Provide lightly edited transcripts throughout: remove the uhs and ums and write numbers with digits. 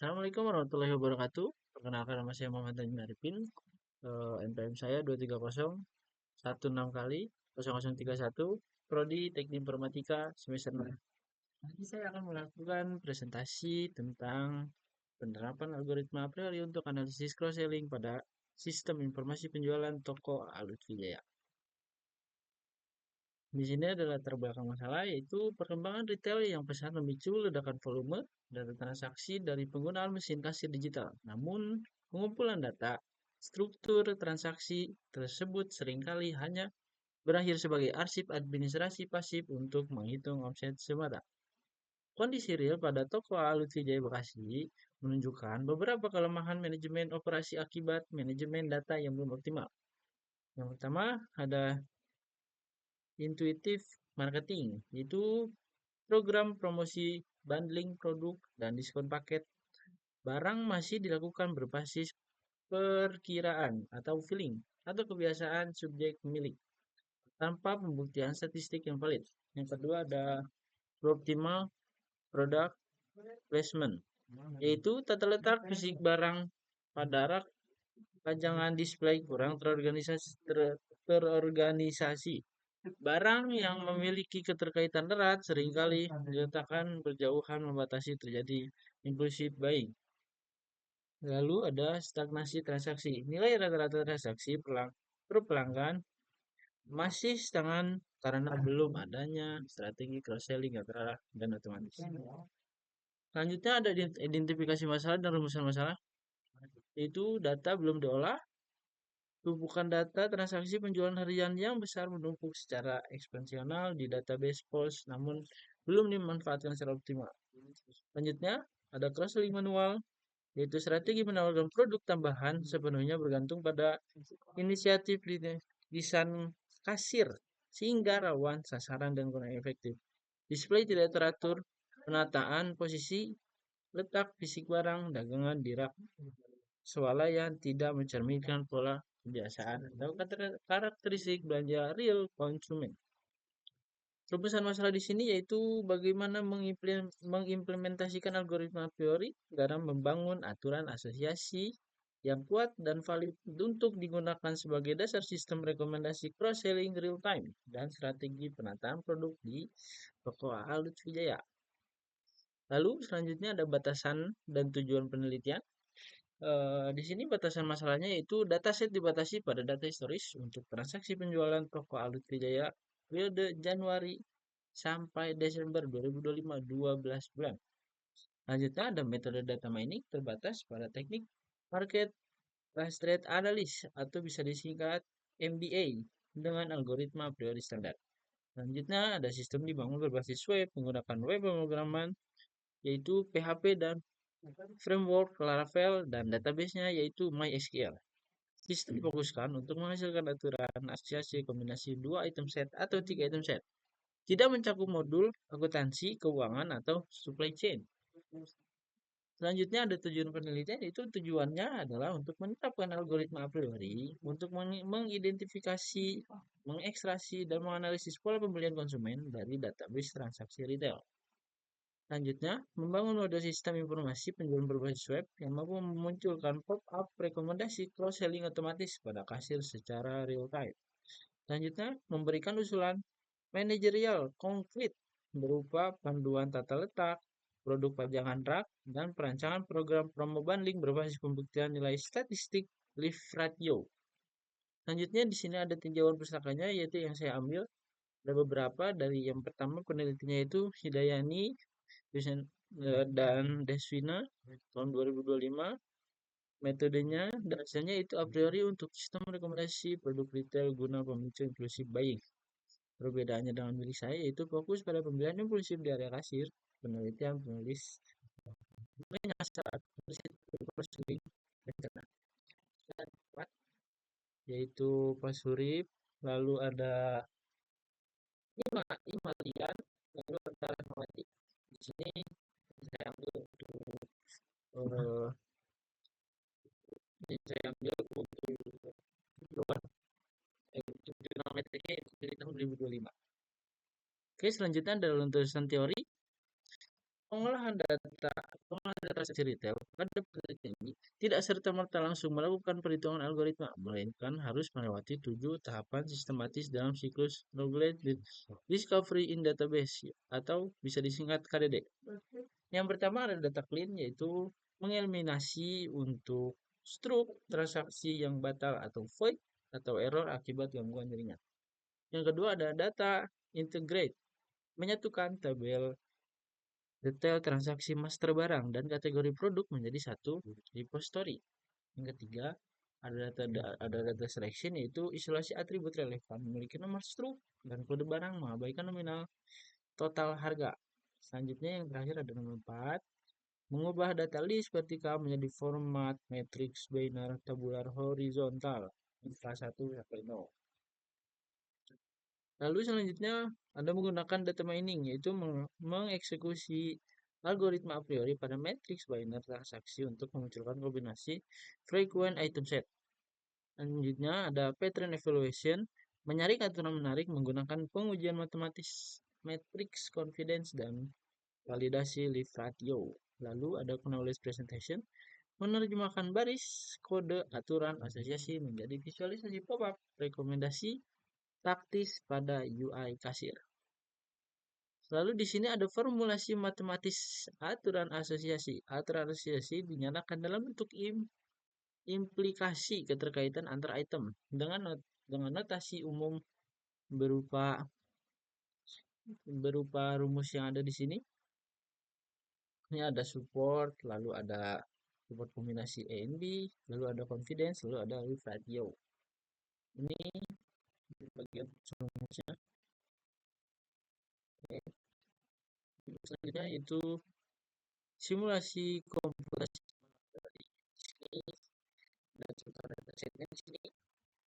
Assalamualaikum warahmatullahi wabarakatuh. Perkenalkan nama saya Muhammad Najmi Arifin. NPM saya 230 16 kali 0031 Prodi Teknik Informatika semester 6. Nanti saya akan melakukan presentasi tentang penerapan algoritma a priori untuk analisis cross-selling pada sistem informasi penjualan toko Alut Wijaya. Di sini adalah latar belakang masalah, yaitu perkembangan retail yang pesat memicu ledakan volume data transaksi dari penggunaan mesin kasir digital. Namun, pengumpulan data struktur transaksi tersebut seringkali hanya berakhir sebagai arsip administrasi pasif untuk menghitung omset semata. Kondisi real pada toko Alut Wijaya Bekasi menunjukkan beberapa kelemahan manajemen operasi akibat manajemen data yang belum optimal. Yang pertama, ada intuitive marketing, yaitu program promosi bundling produk dan diskon paket barang masih dilakukan berbasis perkiraan atau feeling atau kebiasaan subjek pemilik tanpa pembuktian statistik yang valid. Yang kedua ada optimal product placement, yaitu tata letak fisik barang pada rak pajangan display kurang terorganisasi. Barang yang memiliki keterkaitan erat seringkali diletakkan berjauhan membatasi terjadi impulsif buying. Lalu ada stagnasi transaksi. Nilai rata-rata transaksi per pelanggan masih stagnan karena belum adanya strategi cross-selling dan otomatis. Selanjutnya ada identifikasi masalah dan rumusan masalah, yaitu data belum diolah, tumpukan data transaksi penjualan harian yang besar menumpuk secara eksponensial di database POS namun belum dimanfaatkan secara optimal. Selanjutnya, ada cross-selling manual, yaitu strategi menawarkan produk tambahan sepenuhnya bergantung pada inisiatif desain kasir sehingga rawan sasaran dan kurang efektif. Display tidak teratur, penataan posisi letak fisik barang dagangan di rak swalayan tidak mencerminkan pola kebiasaan atau karakteristik belanja real konsumen. Rumusan masalah di sini yaitu bagaimana mengimplementasikan algoritma a priori dalam membangun aturan asosiasi yang kuat dan valid untuk digunakan sebagai dasar sistem rekomendasi cross-selling real time dan strategi penataan produk di toko Alut Wijaya. Lalu selanjutnya ada batasan dan tujuan penelitian. Di sini batasan masalahnya yaitu dataset dibatasi pada data historis untuk transaksi penjualan toko Alut Wijaya periode Januari sampai Desember 2025 12 bulan. Selanjutnya ada metode data mining terbatas pada teknik market rate analysis atau bisa disingkat MBA dengan algoritma a priori standar. Selanjutnya ada sistem dibangun berbasis web menggunakan web pemrograman yaitu PHP dan framework Laravel dan database-nya yaitu MySQL. Sistem difokuskan untuk menghasilkan aturan asosiasi kombinasi 2 item set atau 3 item set. Tidak mencakup modul akuntansi, keuangan, atau supply chain. Selanjutnya ada tujuan penelitian, itu tujuannya adalah untuk menetapkan algoritma a priori untuk mengidentifikasi, mengekstraksi, dan menganalisis pola pembelian konsumen dari database transaksi retail. Selanjutnya, membangun model sistem informasi penjualan berbasis web yang mampu memunculkan pop-up rekomendasi cross-selling otomatis pada kasir secara real time. Selanjutnya, memberikan usulan manajerial konkret berupa panduan tata letak, produk pajangan rak, dan perancangan program promo bundling berbasis pembuktian nilai statistik lift ratio. Selanjutnya di sini ada tinjauan pustakanya yaitu yang saya ambil ada beberapa dari yang pertama penelitinya itu Hidayani dan Deswina tahun 2025. Metodenya dan hasilnya itu a priori untuk sistem rekomendasi produk retail guna pemicu impulsif buying. Perbedaannya dengan milik saya yaitu fokus pada pembelian impulsif di area kasir, penelitian penulis menyasar cross-selling rencana yaitu Pak Surip, lalu ada Imalian, lalu ada Rahmawati. Di sini saya ambil untuk uh, luar jurnal metriknya itu dari tahun 2025. Oke, selanjutnya adalah untuk teori pengolahan data transaksi retail pada penelitian ini tidak serta-merta langsung melakukan perhitungan algoritma, melainkan harus melewati 7 tahapan sistematis dalam siklus Regulated Discovery in Database atau bisa disingkat KDD. Yang pertama ada data clean, yaitu mengeliminasi untuk struk transaksi yang batal atau void atau error akibat gangguan jaringan. Yang kedua ada data integrate, menyatukan tabel detail transaksi master barang dan kategori produk menjadi satu repository. Yang ketiga, ada data selection, yaitu isolasi atribut relevan memiliki nomor struk dan kode barang, mengabaikan nominal total harga. Selanjutnya yang terakhir ada nomor 4, mengubah data list vertikal menjadi format matrix binary tabular horizontal kelas 1 sampai 0. Lalu selanjutnya Anda menggunakan data mining, yaitu mengeksekusi algoritma a priori pada matrix binary transaksi untuk memunculkan kombinasi frequent item set. Selanjutnya ada pattern evaluation, menyaring aturan menarik menggunakan pengujian matematis matrix confidence dan validasi lift ratio. Lalu ada knowledge presentation, menerjemahkan baris kode aturan asosiasi menjadi visualisasi pop-up rekomendasi taktis pada UI kasir. Lalu di sini ada formulasi matematis aturan asosiasi. Aturan asosiasi dinyatakan dalam bentuk implikasi keterkaitan antar item dengan notasi umum berupa rumus yang ada di sini. Ini ada support, lalu ada support kombinasi A and B, lalu ada confidence, lalu ada lift ratio. Ini bagian rumusnya. Oke. Selanjutnya itu simulasi komputasi dari sini dan contoh datasetnya di sini.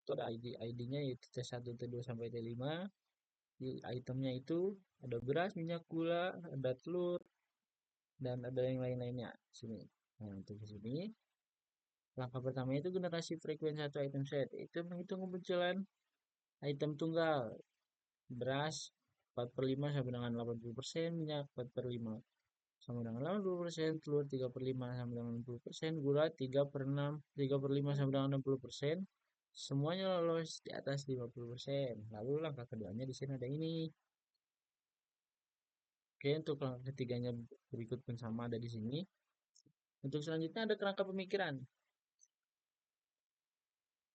Itu ada ID-nya yaitu T1, T2 sampai T5. Di itemnya itu ada beras, minyak, gula, ada telur, dan ada yang lain-lainnya sini. Nah, untuk di sini langkah pertama itu generasi frekuensi satu item set, itu menghitung kemunculan item tunggal. Beras 4/5 sama dengan 80%, minyak 4/5 sama dengan 80%, telur 3/5 sama dengan 60%, gula 3/5 sama dengan 60%. Semuanya lolos di atas 50%. Lalu langkah keduanya di sini ada ini. Oke, untuk langkah ketiganya berikut pun sama ada di sini. Untuk selanjutnya ada kerangka pemikiran.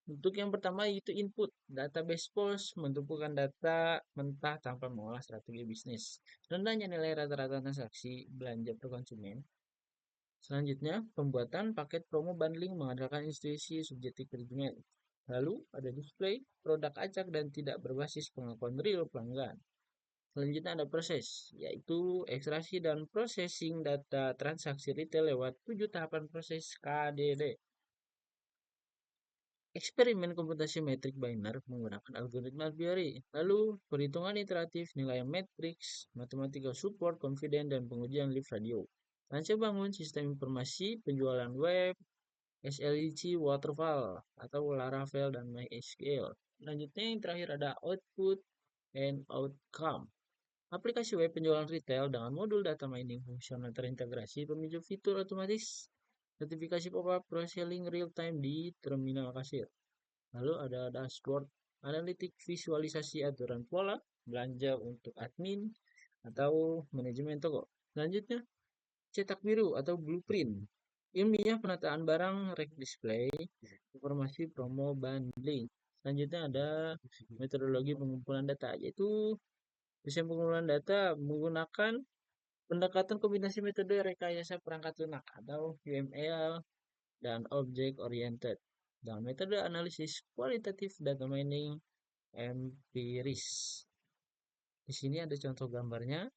Untuk yang pertama itu input, database pulse, menumpukan data mentah tanpa mengolah strategi bisnis. Rendahnya nilai rata-rata transaksi belanja per konsumen. Selanjutnya, pembuatan paket promo bundling mengandalkan intuisi subjektif konsumen. Lalu ada display, produk acak dan tidak berbasis pengakuan real pelanggan. Selanjutnya ada proses, yaitu ekstraksi dan processing data transaksi retail lewat 7 tahapan proses KDD. Eksperimen komputasi metrik biner menggunakan algoritma a priori. Lalu perhitungan iteratif nilai matrix, matematika support, confident, dan pengujian lift radio. Lansia bangun sistem informasi penjualan web, SLIC, waterfall, atau Laravel, dan MySQL. Selanjutnya yang terakhir ada output and outcome. Aplikasi web penjualan retail dengan modul data mining fungsional terintegrasi pemicu fitur otomatis notifikasi pop-up cross-selling real-time di terminal kasir. Lalu ada dashboard, analitik visualisasi aturan pola, belanja untuk admin atau manajemen toko. Selanjutnya, cetak biru atau blueprint. Ilmiah penataan barang, rek display, informasi promo bundling. Selanjutnya ada metodologi pengumpulan data, yaitu sistem pengumpulan data menggunakan pendekatan kombinasi metode rekayasa perangkat lunak atau UML dan object oriented dan metode analisis kualitatif data mining empiris. Di sini ada contoh gambarnya.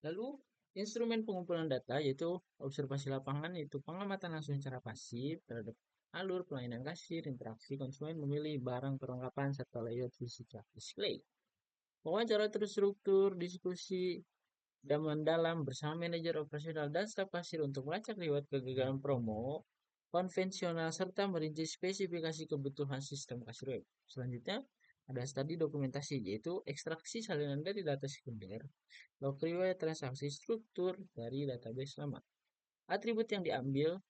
Lalu instrumen pengumpulan data yaitu observasi lapangan, yaitu pengamatan langsung secara pasif terhadap alur pelayanan kasir, interaksi konsumen memilih barang perlengkapan serta layout fisika display. Wawancara terstruktur, diskusi dan mendalam bersama manajer operasional dan staf kasir untuk melacak riwayat kegagalan promo konvensional serta merinci spesifikasi kebutuhan sistem kasir web. Selanjutnya, Ada studi dokumentasi, yaitu ekstraksi salinan dari data sekunder, log riwayat transaksi, struktur dari database lama. Atribut yang diambil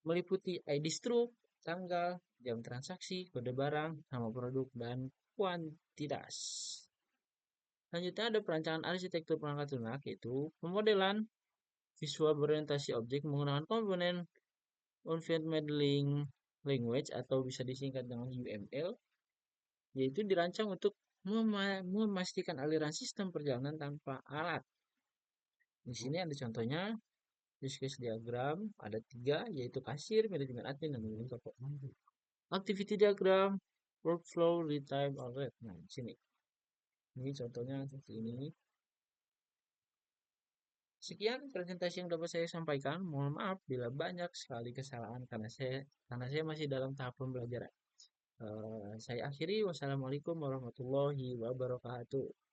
meliputi ID struk, tanggal, jam transaksi, kode barang, nama produk, dan kuantitas. Selanjutnya ada perancangan arsitektur perangkat lunak, yaitu pemodelan visual berorientasi objek menggunakan komponen Unified Modeling Language atau bisa disingkat dengan UML, yaitu dirancang untuk memastikan aliran sistem perjalanan tanpa alat. Di sini ada contohnya, use case diagram, ada 3, yaitu kasir, manajemen admin, dan manajemen toko. Activity diagram, workflow, real-time alert. Nah, di sini. Ini contohnya seperti ini. Sekian presentasi yang dapat saya sampaikan. Mohon maaf bila banyak sekali kesalahan karena saya masih dalam tahap pembelajaran. Saya akhiri. Wassalamualaikum warahmatullahi wabarakatuh.